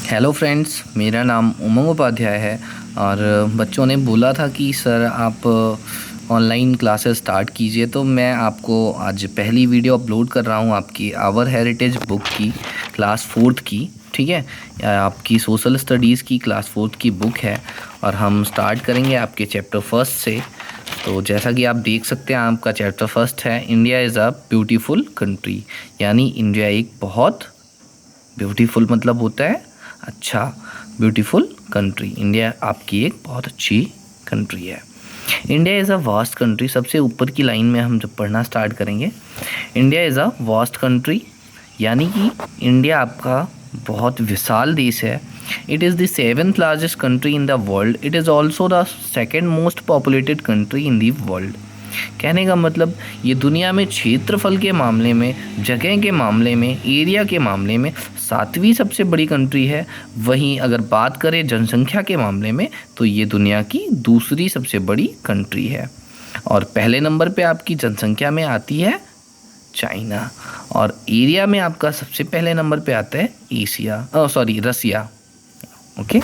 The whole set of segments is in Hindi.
हेलो फ्रेंड्स, मेरा नाम उमंग उपाध्याय है। और बच्चों ने बोला था कि सर आप ऑनलाइन क्लासेस स्टार्ट कीजिए, तो मैं आपको आज पहली वीडियो अपलोड कर रहा हूँ आपकी आवर हेरिटेज बुक की क्लास फोर्थ की। ठीक है, आपकी सोशल स्टडीज़ की क्लास फोर्थ की बुक है और हम स्टार्ट करेंगे आपके चैप्टर फर्स्ट से। तो जैसा कि आप देख सकते हैं, आपका चैप्टर फर्स्ट है India is a beautiful country, यानी इंडिया एक बहुत ब्यूटीफुल मतलब होता है अच्छा, ब्यूटीफुल कंट्री। इंडिया आपकी एक बहुत अच्छी कंट्री है। India is a vast country, सबसे ऊपर की लाइन में हम जब पढ़ना स्टार्ट करेंगे, India is a vast country, यानी कि इंडिया आपका बहुत विशाल देश है। It is the seventh largest country in the world. It is also the second most populated country in the world. कहने का मतलब ये दुनिया में क्षेत्रफल के मामले में, जगह के मामले में, एरिया के मामले में सातवीं सबसे बड़ी कंट्री है। वहीं अगर बात करें जनसंख्या के मामले में तो ये दुनिया की दूसरी सबसे बड़ी कंट्री है। और पहले नंबर पे आपकी जनसंख्या में आती है चाइना, और एरिया में आपका सबसे पहले नंबर पे आता है रसिया। ओके,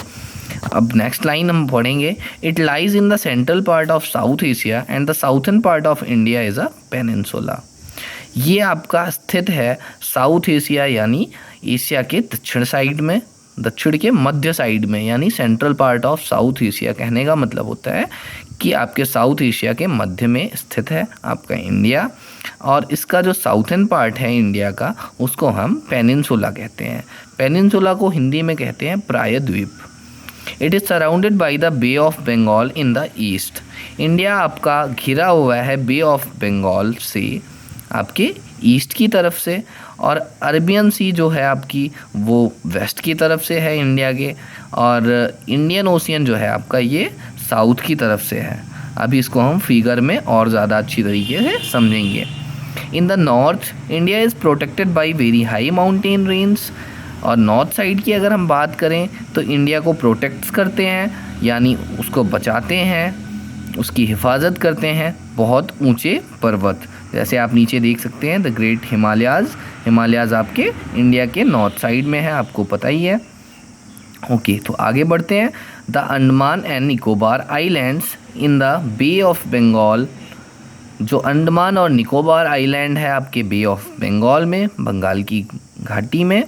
अब नेक्स्ट लाइन हम पढ़ेंगे। It lies in the central part of south Asia and the southern part of India is a peninsula. ये आपका स्थित है साउथ एशिया, यानी एशिया के दक्षिण साइड में, दक्षिण के मध्य साइड में, यानी central part of south Asia. कहने का मतलब होता है कि आपके साउथ एशिया के मध्य में स्थित है आपका इंडिया, और इसका जो साउथर्न पार्ट है इंडिया का, उसको हम पेनिनसुला कहते हैं। पेनिनसुला को हिंदी में कहते हैं प्रायद्वीप। It is surrounded by the Bay of Bengal in the east. India आपका घिरा हुआ है बे ऑफ बंगाल से, आपके ईस्ट की तरफ से, और अरबियन सी जो है आपकी वो वेस्ट की तरफ से है इंडिया के, और इंडियन ओशियन जो है आपका ये साउथ की तरफ से है। अभी इसको हम फिगर में और ज़्यादा अच्छी तरीके से समझेंगे। In the north India is protected by very high mountain range. और नॉर्थ साइड की अगर हम बात करें तो इंडिया को प्रोटेक्ट करते हैं, यानी उसको बचाते हैं, उसकी हिफाजत करते हैं बहुत ऊंचे पर्वत। जैसे आप नीचे देख सकते हैं द ग्रेट हिमालयाज़ आपके इंडिया के नॉर्थ साइड में है, आपको पता ही है। ओके, तो आगे बढ़ते हैं। The Andaman and Nicobar islands in the Bay of Bengal. जो अंडमान और निकोबार आइलैंड है आपके बे ऑफ बंगाल में, बंगाल की घाटी में,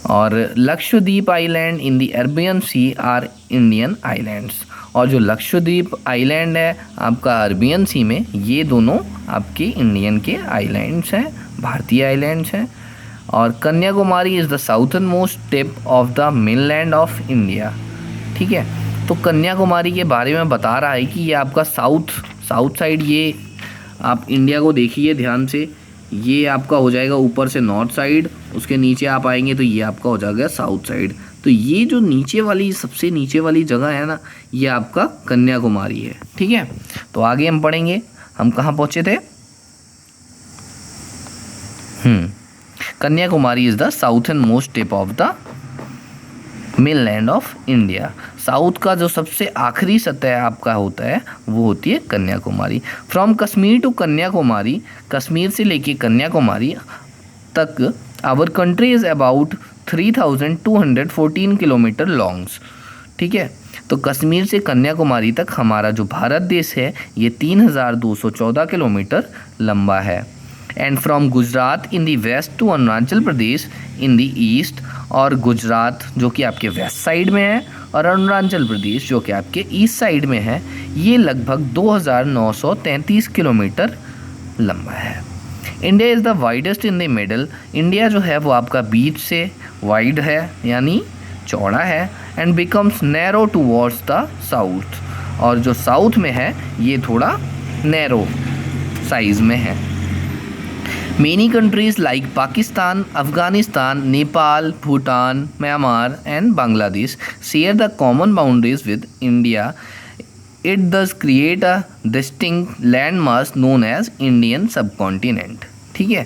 और Lakshadweep island in the Arabian Sea are Indian islands. और जो लक्षद्वीप आइलैंड है आपका अरबियन सी में, ये दोनों आपके इंडियन के आइलैंड्स हैं, भारतीय आइलैंड्स हैं। और Kanyakumari is the southern most tip of the mainland of India. ठीक है, तो कन्याकुमारी के बारे में बता रहा है कि ये आपका साउथ साइड, ये आप इंडिया को देखिए ध्यान से, ये आपका हो जाएगा ऊपर से नॉर्थ साइड, उसके नीचे आप आएंगे तो ये आपका हो जाएगा साउथ साइड। तो ये जो नीचे वाली, सबसे नीचे वाली जगह है ना, ये आपका कन्याकुमारी है। ठीक है, तो आगे हम पढ़ेंगे। हम कहाँ पहुँचे थे? Kanyakumari is the southern most tip of the mainland of India. South का जो सबसे आखिरी सतह आपका होता है वो होती है कन्याकुमारी। फ्रॉम कश्मीर टू कन्याकुमारी, कश्मीर से लेके कन्याकुमारी तक our country is about 3214 kilometre longs. ठीक है, तो कश्मीर से कन्याकुमारी तक हमारा जो भारत देश है ये 3214 किलोमीटर लंबा है। And from Gujarat in the west to Arunachal Pradesh in the east. और गुजरात जो कि आपके वेस्ट साइड में है, और अरुणाचल प्रदेश जो कि आपके ईस्ट साइड में है, ये लगभग 2933 किलोमीटर लंबा है। India is the widest in the middle. India जो है वो आपका बीच से वाइड है, यानी चौड़ा है, and becomes narrow towards the south. और जो साउथ में है ये थोड़ा नैरो साइज में है। Many countries like Pakistan, Afghanistan, Nepal, Bhutan, Myanmar and Bangladesh share the common boundaries with India. It does create a distinct landmass known as Indian subcontinent. ठीक है,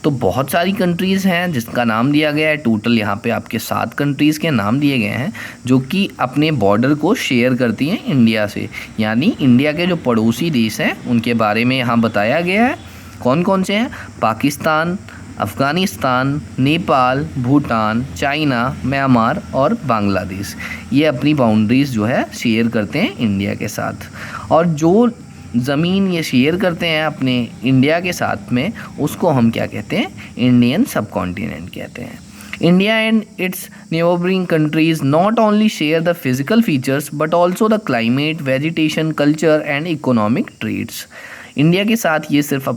तो बहुत सारी कंट्रीज़ हैं जिसका नाम दिया गया है। टोटल यहाँ पे आपके 7 कंट्रीज़ के नाम दिए गए हैं जो कि अपने बॉर्डर को शेयर करती हैं इंडिया से, यानी इंडिया के जो पड़ोसी देश हैं उनके बारे में यहाँ बताया गया है। कौन कौन से हैं? पाकिस्तान, अफ़गानिस्तान, नेपाल, भूटान, चाइना, म्यांमार और बांग्लादेश ये अपनी बाउंड्रीज़ जो है शेयर करते हैं इंडिया के साथ। और जो ज़मीन ये शेयर करते हैं अपने इंडिया के साथ में, उसको हम क्या कहते हैं, इंडियन सब कॉन्टिनेंट कहते हैं। India and its neighboring countries not only share the physical features but also the climate, vegetation, culture and economic traits. India के साथ ये सिर्फ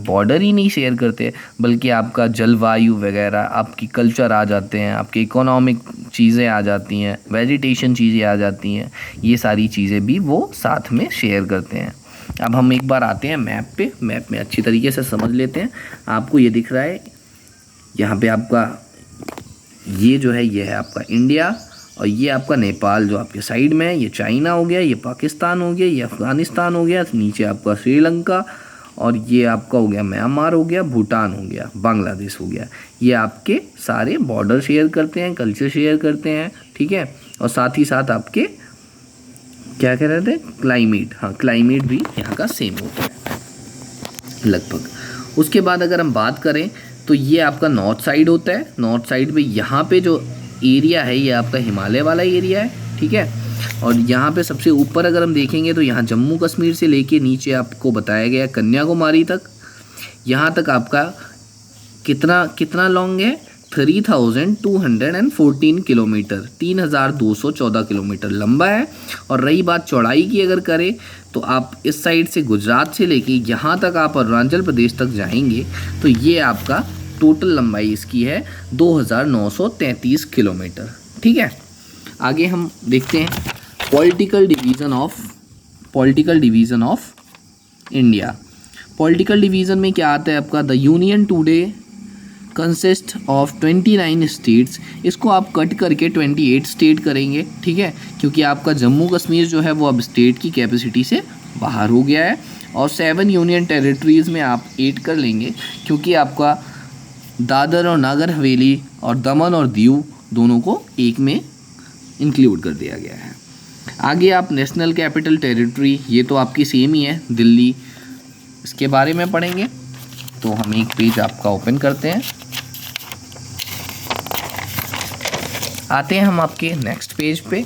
बॉर्डर ही नहीं शेयर करते, बल्कि आपका जलवायु वगैरह, आपकी कल्चर आ जाते हैं, आपकी इकोनॉमिक चीज़ें आ जाती हैं, वेजिटेशन चीज़ें आ जाती हैं, ये सारी चीज़ें भी वो साथ में शेयर करते हैं। अब हम एक बार आते हैं मैप पे, मैप में अच्छी तरीके से समझ लेते हैं। आपको ये दिख रहा है, यहाँ पे आपका ये जो है, ये है आपका इंडिया, और ये आपका नेपाल जो आपके साइड में है, ये चाइना हो गया, ये पाकिस्तान हो गया, ये अफ़गानिस्तान हो गया, नीचे आपका श्रीलंका, और ये आपका हो गया म्यांमार हो गया, भूटान हो गया, बांग्लादेश हो गया। ये आपके सारे बॉर्डर शेयर करते हैं, कल्चर शेयर करते हैं, ठीक है। और साथ ही साथ आपके क्या कह रहे थे, क्लाइमेट, हाँ क्लाइमेट भी यहाँ का सेम होता है लगभग। उसके बाद अगर हम बात करें तो ये आपका नॉर्थ साइड होता है। नॉर्थ साइड पे यहाँ पे जो एरिया है ये आपका हिमालय वाला एरिया है, ठीक है। और यहाँ पे सबसे ऊपर अगर हम देखेंगे तो यहाँ जम्मू कश्मीर से लेके नीचे आपको बताया गया कन्याकुमारी तक, यहाँ तक आपका कितना लॉन्ग है, 3214 किलोमीटर, 3214 किलोमीटर लंबा है। और रही बात चौड़ाई की अगर करें तो आप इस साइड से गुजरात से लेके यहाँ तक आप अरुणाचल प्रदेश तक जाएंगे तो ये आपका टोटल लंबाई इसकी है 2933 किलोमीटर, ठीक है। आगे हम देखते हैं political division of India. Political division में क्या आता है आपका, the union today consist of 29 states. इसको आप कट करके 28 स्टेट करेंगे, ठीक है, क्योंकि आपका जम्मू कश्मीर जो है वो अब स्टेट की कैपेसिटी से बाहर हो गया है। और 7 यूनियन टेरिटरीज़ में आप 8 कर लेंगे, क्योंकि आपका दादर और नागर हवेली और दमन और दीव दोनों को एक में इंक्लूड कर दिया गया है। आगे आप नेशनल कैपिटल टेरिटरी, ये तो आपकी सेम ही है, दिल्ली, इसके बारे में पढ़ेंगे। तो हम एक पेज आपका ओपन करते हैं, आते हैं हम आपके नेक्स्ट पेज पे।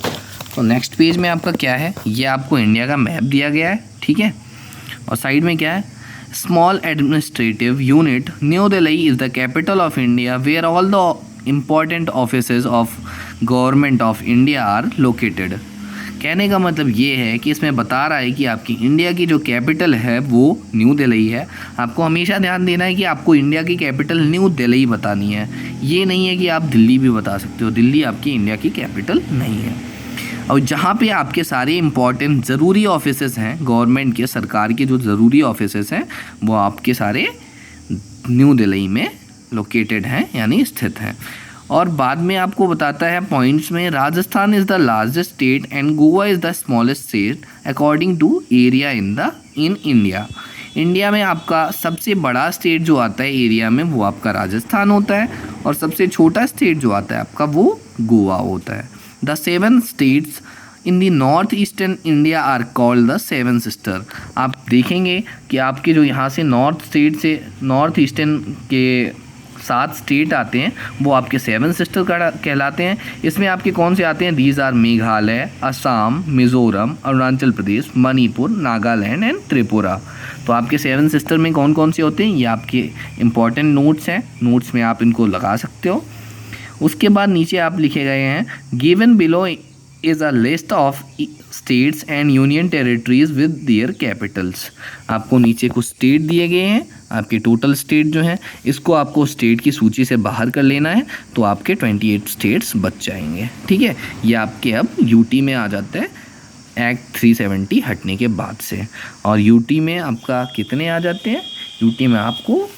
तो नेक्स्ट पेज में आपका क्या है, ये आपको इंडिया का मैप दिया गया है, ठीक है। और साइड में क्या है, small administrative unit New Delhi is the capital of India where all the important offices of government of India are located. कहने का मतलब ये है कि इसमें बता रहा है कि आपकी इंडिया की जो कैपिटल है वो न्यू दिल्ली है। आपको हमेशा ध्यान देना है कि आपको इंडिया की कैपिटल न्यू दिल्ली बतानी है, ये नहीं है कि आप दिल्ली भी बता सकते हो। दिल्ली आपकी इंडिया की कैपिटल नहीं है। और जहाँ पे आपके सारे इंपॉर्टेंट ज़रूरी ऑफिसेस हैं गवर्नमेंट के, सरकार के जो ज़रूरी ऑफिसेस हैं वो आपके सारे न्यू दिल्ली में लोकेटेड हैं, यानी स्थित हैं। और बाद में आपको बताता है पॉइंट्स में, Rajasthan is the largest state and Goa is the smallest state according to area in India. India में आपका सबसे बड़ा स्टेट जो आता है एरिया में वो आपका राजस्थान होता है, और सबसे छोटा स्टेट जो आता है आपका वो गोवा होता है। The 7 states in the north eastern India are called the 7 sister. आप देखेंगे कि आपके जो यहाँ से नॉर्थ ईस्टर्न के 7 स्टेट आते हैं वो आपके 7 सिस्टर कहलाते हैं। इसमें आपके कौन से आते हैं, these are Meghalaya, Assam, Mizoram, Arunachal Pradesh, Manipur, Nagaland and Tripura. तो आपके 7 सिस्टर में कौन कौन से होते हैं, ये आपके इंपॉर्टेंट नोट्स हैं, नोट्स में आप इनको लगा सकते हो। उसके बाद नीचे आप लिखे गए हैं, given below is a list of states and union territories with their Capitals. आपको नीचे कुछ स्टेट दिए गए हैं, आपके टोटल स्टेट जो हैं इसको आपको स्टेट की सूची से बाहर कर लेना है, तो आपके 28 स्टेट्स बच जाएंगे, ठीक है। ये आपके अब यूटी में आ जाता है एक्ट 370 हटने के बाद से। और यूटी में आपका कितने आ जाते हैं, यूटी में आपको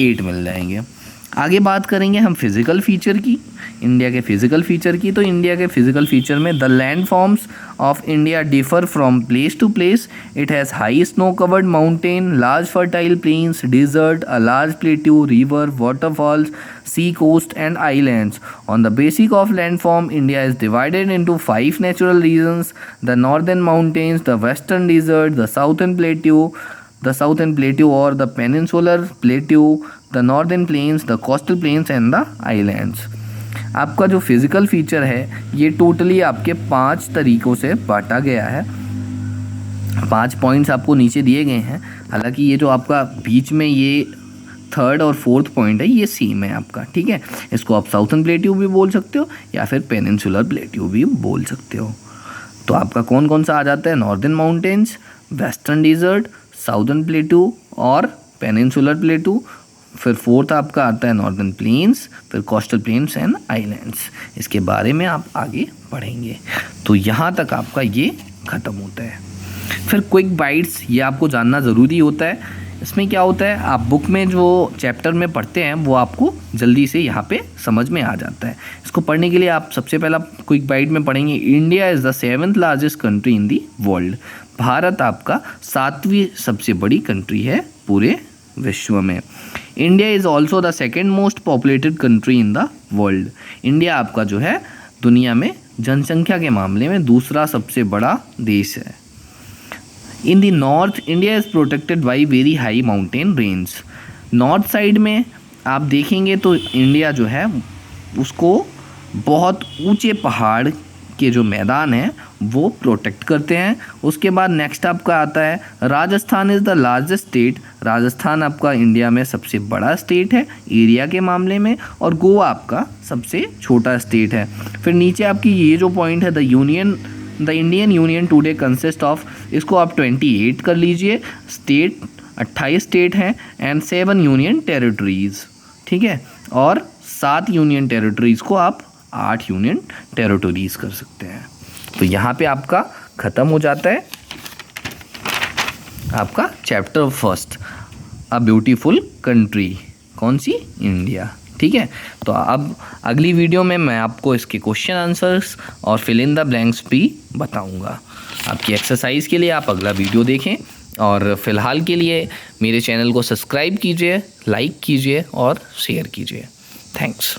8 मिल जाएंगे। आगे बात करेंगे हम फिज़िकल फ़ीचर की, इंडिया के फ़िज़िकल फ़ीचर की। तो इंडिया के फ़िज़िकल फ़ीचर में, the land forms of India differ from place to place. It has high snow covered mountain, large fertile plains, desert, a large plateau, river, waterfalls, sea coast and islands. On the basis of landform, India is divided into 5 natural regions: the northern mountains, the western desert, the southern plateau or the peninsular plateau, the northern plains, the coastal plains and the islands. आपका जो फिजिकल फीचर है ये टोटली आपके 5 तरीकों से बांटा गया है। 5 पॉइंट्स आपको नीचे दिए गए हैं। हालांकि ये जो आपका बीच में ये 3rd और 4th पॉइंट है ये सेम है आपका, ठीक है। इसको आप साउथर्न प्लेट्यू भी बोल सकते हो या फिर पेनिनसुलर प्लेट्यू भी बोल सकते हो। तो आपका कौन कौन सा आ जाता है? Northern mountains, western desert, southern plateau और पेनिनसुलर प्लेट्यू। फिर 4th आपका आता है नॉर्दर्न प्लेन्स, फिर कोस्टल प्लेन्स एंड आइलैंड्स। इसके बारे में आप आगे पढ़ेंगे। तो यहाँ तक आपका ये ख़त्म होता है। फिर क्विक बाइट्स, ये आपको जानना ज़रूरी होता है। इसमें क्या होता है, आप बुक में जो चैप्टर में पढ़ते हैं वो आपको जल्दी से यहाँ पे समझ में आ जाता है। इसको पढ़ने के लिए आप सबसे पहला क्विक बाइट में पढ़ेंगे, India is the 7th largest country in the world. Bharat आपका 7वीं सबसे बड़ी कंट्री है पूरे विश्व में। India is also the 2nd most populated country in the world. India आपका जो है दुनिया में जनसंख्या के मामले में दूसरा सबसे बड़ा देश है। In the north India is protected by very high mountain range. North side में आप देखेंगे तो इंडिया जो है उसको बहुत ऊंचे पहाड़ के जो मैदान हैं वो प्रोटेक्ट करते हैं। उसके बाद नेक्स्ट आपका आता है Rajasthan is the largest state. Rajasthan आपका इंडिया में सबसे बड़ा स्टेट है एरिया के मामले में, और गोवा आपका सबसे छोटा स्टेट है। फिर नीचे आपकी ये जो पॉइंट है the Indian union today consist of, इसको आप 28 कर लीजिए। स्टेट 28 स्टेट हैं एंड 7 यूनियन टेरिटरीज़, ठीक है। और 7 यूनियन टेरिटरीज़ को आप 8 यूनियन टेरिटरीज़ कर सकते हैं। तो यहाँ पे आपका ख़त्म हो जाता है आपका चैप्टर 1 अ ब्यूटीफुल कंट्री। कौन सी? इंडिया, ठीक है। तो अब अगली वीडियो में मैं आपको इसके क्वेश्चन आंसर्स और फिल इन द ब्लैंक्स भी बताऊंगा। आपकी एक्सरसाइज के लिए आप अगला वीडियो देखें, और फ़िलहाल के लिए मेरे चैनल को सब्सक्राइब कीजिए, लाइक कीजिए और शेयर कीजिए। थैंक्स।